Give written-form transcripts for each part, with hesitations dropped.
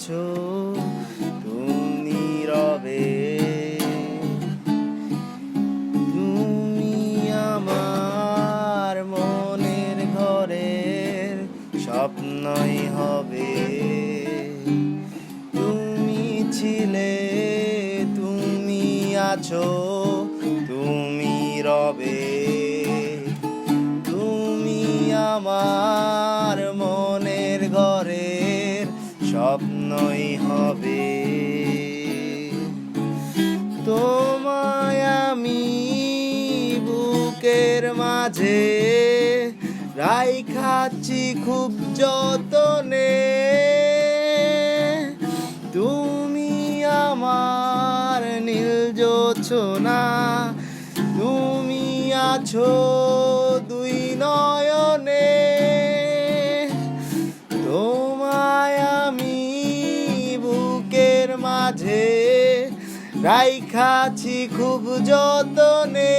আছো তুমি রবে, তুমি আমার মনের ঘরের স্বপ্নই হবে। তুমি ছিলে, তুমি আছো তুমি রবে, তুমি আমার মনের ঘরের স্বপ্নই হবে। তোমায় আমি বুকের মাঝে রাইখাছি খুব যতনে, তুমি আমার নীল জোছনা, তুমি আছো দুই নয়নে। তোমায় আমি বুকের মাঝে রাইখাছি খুব যতনে,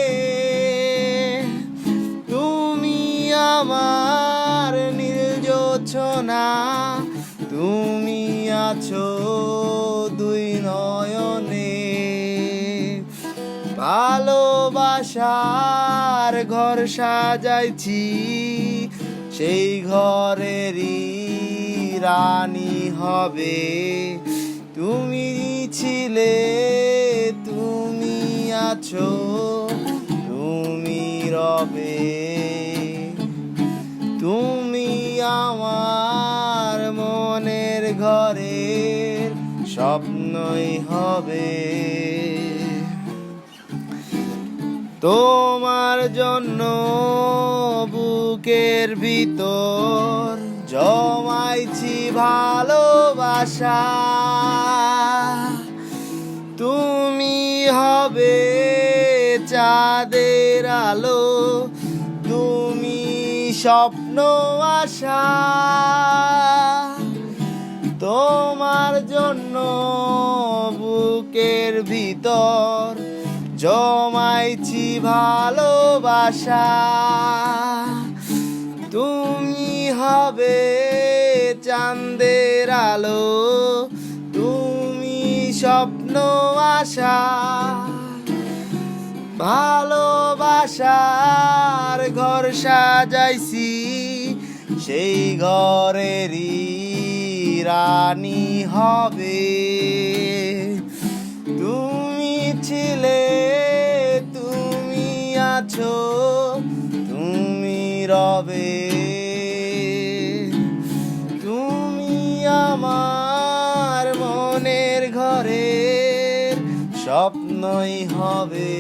তুমি আমার নীল জোছনা, তুমি আছো দুই নয়নে। ভালোবাসার ঘর সাজাইছি, সেই ঘরেরই রানী হবে। তুমি ছিলে, তুমি আছো তুমি রবে, তুমি আমার মনের ঘরের স্বপ্নই হবে। তোমার জন্য বুকের ভিতর জমাইছি ভালোবাসা, তুমি হবে চাঁদের আলো, তুমি স্বপ্ন আশা। তোমার জন্য বুকের ভিতর জমাইছি ভালোবাসা, তুমি হবে চাঁদের আলো, তুমি স্বপ্ন আশা। ভালোবাসার ঘর সাজাইছি, সেই ঘরেরই রানী হবে। তুমি ছিলে, তুমি আছো তুমি রবে, তুমি আমার মনের ঘরের স্বপ্নই হবে।